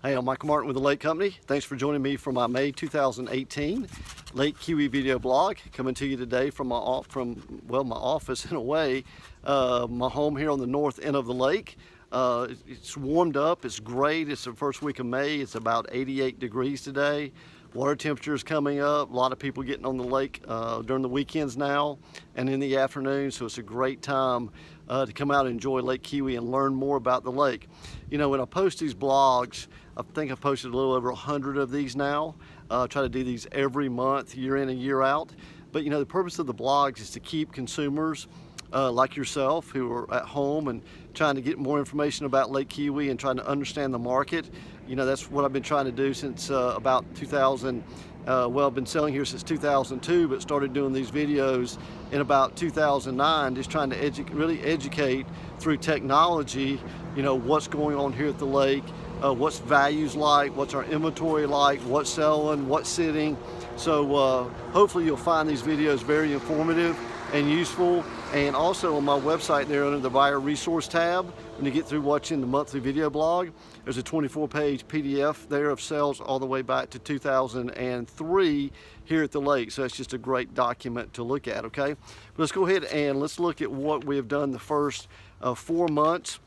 Hey, I'm Michael Martin with the Lake Company. Thanks for joining me for my May 2018 Lake Keowee video blog. Coming to you today from my office in a way, my home here on the north end of the lake. It's warmed up, it's great. It's the first week of May. It's about 88 degrees today. Water temperature is coming up. A lot of people getting on the lake during the weekends now and in the afternoon, so it's a great time to come out and enjoy Lake Keowee and learn more about the lake. You know, when I post these blogs, I think I've posted a little over 100 of these now. Try to do these every month, year in and year out. But you know, the purpose of the blogs is to keep consumers like yourself who are at home and trying to get more information about Lake Keowee and trying to understand the market. You know, that's what I've been trying to do since about 2000. Well, I've been selling here since 2002, but started doing these videos in about 2009, just trying to really educate through technology, you know, what's going on here at the lake, what's values like, what's our inventory like, what's selling, what's sitting. So hopefully you'll find these videos very informative and useful. And also on my website there under the buyer resource tab, when you get through watching the monthly video blog, there's a 24-page PDF there of sales all the way back to 2003 here at the lake. So it's just a great document to look at, okay? But let's go ahead and let's look at what we have done the first 4 months,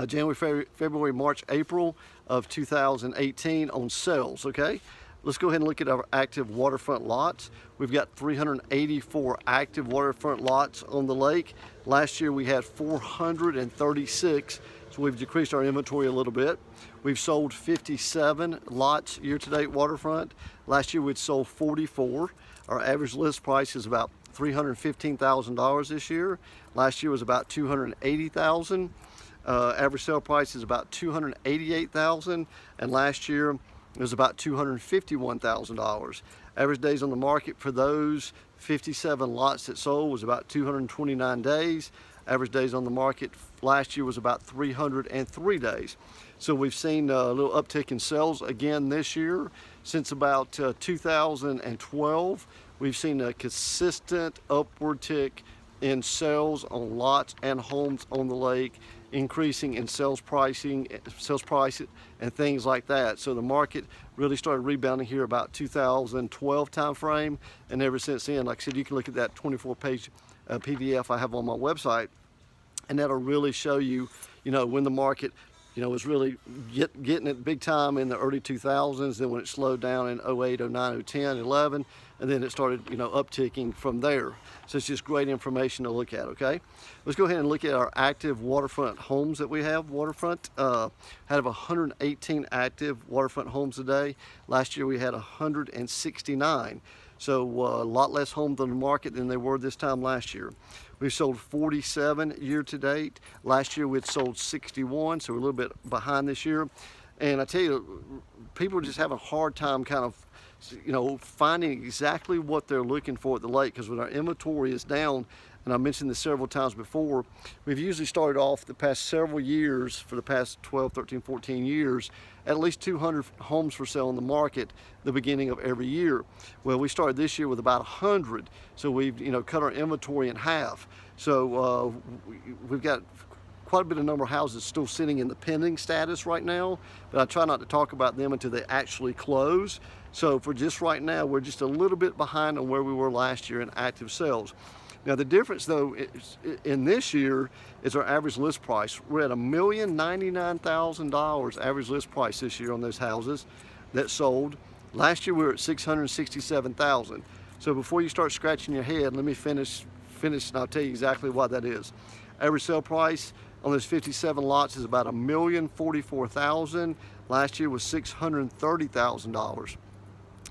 January, February, March, April of 2018 on sales, okay? Let's go ahead and look at our active waterfront lots. We've got 384 active waterfront lots on the lake. Last year we had 436, so we've decreased our inventory a little bit. We've sold 57 lots year-to-date waterfront. Last year we'd sold 44. Our average list price is about $315,000 this year. Last year was about $280,000. Average sale price is about $288,000, and last year it was about $251,000. Average days on the market for those 57 lots that sold was about 229 days. Average days on the market last year was about 303 days. So we've seen a little uptick in sales again this year. Since about 2012, we've seen a consistent upward tick in sales on lots and homes on the lake, increasing in sales price and things like that. So the market really started rebounding here about 2012 time frame, and ever since then, like I said, you can look at that 24-page PDF I have on my website, and that'll really show you, you know, when the market, you know, was really getting it big time in the early 2000s, then when it slowed down in 08, 09, 010, 11, and then it started, you know, upticking from there. So it's just great information to look at, okay? Let's go ahead and look at our active waterfront homes that we have. Waterfront, out of 118 active waterfront homes today. Last year we had 169. So a lot less homes on the market than they were this time last year. We've sold 47 year to date. Last year we'd sold 61, so we're a little bit behind this year. And I tell you, people are just having a hard time kind of, you know, finding exactly what they're looking for at the lake, because when our inventory is down, and I mentioned this several times before, we've usually started off the past several years, for the past 12, 13, 14 years, at least 200 homes for sale in the market the beginning of every year. Well, we started this year with about 100, so we've, you know, cut our inventory in half. So we've got quite a bit of number of houses still sitting in the pending status right now, but I try not to talk about them until they actually close. So for just right now, we're just a little bit behind on where we were last year in active sales. Now the difference though in this year is our average list price. We're at $1,099,000 average list price this year on those houses that sold. Last year we were at $667,000. So before you start scratching your head, let me finish and I'll tell you exactly why that is. Average sale price on those 57 lots is about $1,044,000. Last year was $630,000.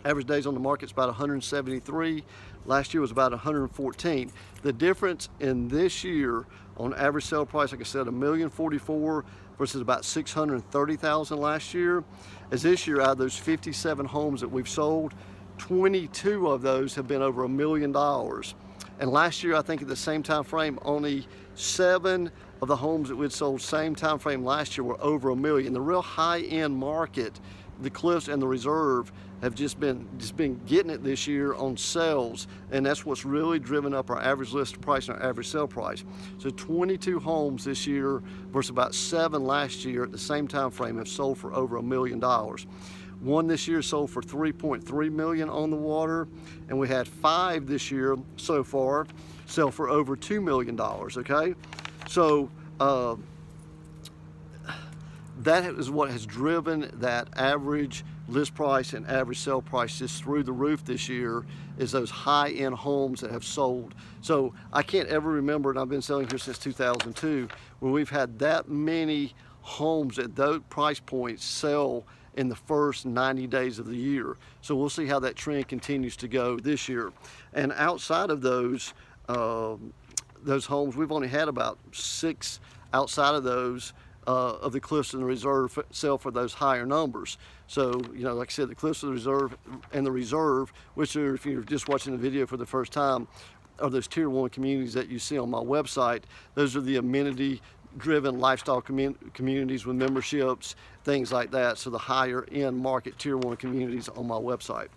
Average days on the market is about 173. Last year was about 114. The difference in this year on average sale price, like I said, $1,044,000 versus about $630,000 last year, is this year out of those 57 homes that we've sold, 22 of those have been over $1 million. And last year, I think at the same time frame, only 7 of the homes that we'd sold same time frame last year were over $1 million. The real high-end market, the Cliffs and the Reserve, have just been getting it this year on sales, and that's what's really driven up our average list price and our average sale price. So 22 homes this year versus about 7 last year at the same time frame have sold for over $1 million. One this year sold for $3.3 million on the water, and we had 5 this year so far sell for over $2 million. Okay, so that is what has driven that average list price and average sale price just through the roof this year, is those high-end homes that have sold. So I can't ever remember, and I've been selling here since 2002, where we've had that many homes at those price points sell in the first 90 days of the year. So we'll see how that trend continues to go this year. And outside of those homes, we've only had about 6 outside of those of the Cliffs and the Reserve sell for those higher numbers. So, you know, like I said, the Cliffs and the Reserve, which are, if you're just watching the video for the first time, are those Tier 1 communities that you see on my website. Those are the amenity-driven lifestyle communities with memberships, things like that. So the higher end market Tier 1 communities on my website.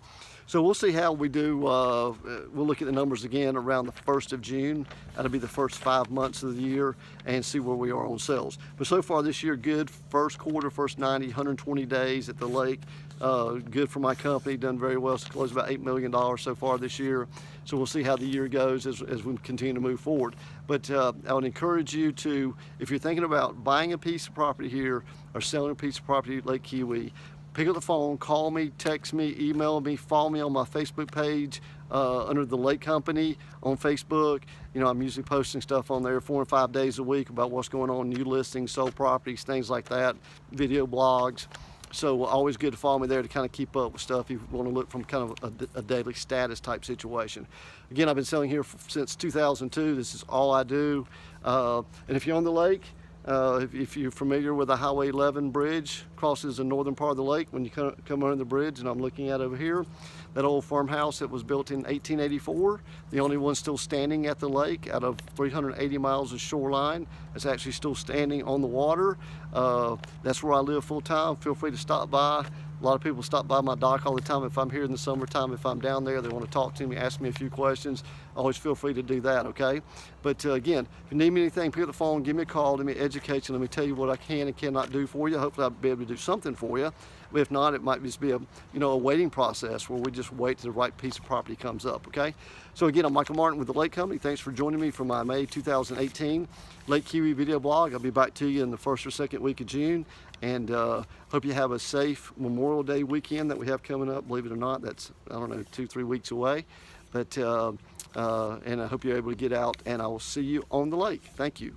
So we'll see how we do. We'll look at the numbers again around the 1st of June. That'll be the first 5 months of the year, and see where we are on sales. But so far this year, good. First quarter, first 90, 120 days at the lake. Good for my company, done very well. So closed about $8 million so far this year. So we'll see how the year goes as we continue to move forward. But I would encourage you to, if you're thinking about buying a piece of property here or selling a piece of property at Lake Keowee, pick up the phone, call me, text me, email me, follow me on my Facebook page under the Lake Company on Facebook. You know, I'm usually posting stuff on there 4 and 5 days a week about what's going on, new listings, sold properties, things like that, video blogs. So always good to follow me there to kind of keep up with stuff if you want to look from kind of a daily status type situation. Again, I've been selling here since 2002. This is all I do. And if you're on the lake, if you're familiar with the Highway 11 bridge, crosses the northern part of the lake when you come under the bridge, and I'm looking at over here, that old farmhouse that was built in 1884, the only one still standing at the lake out of 380 miles of shoreline. It's actually still standing on the water. That's where I live full time. Feel free to stop by. A lot of people stop by my dock all the time. If I'm here in the summertime, if I'm down there, they want to talk to me, ask me a few questions, always feel free to do that, okay? But again, if you need me anything, pick up the phone, give me a call, let me educate you, let me tell you what I can and cannot do for you. Hopefully I'll be able to do something for you. But if not, it might just be a waiting process where we just wait till the right piece of property comes up, okay? So again, I'm Michael Martin with the Lake Company. Thanks for joining me for my May 2018 Lake Keowee video blog. I'll be back to you in the first or second week of June. And hope you have a safe Memorial Day weekend that we have coming up. Believe it or not, that's, I don't know, 2-3 weeks away. But and I hope you're able to get out, and I will see you on the lake. Thank you.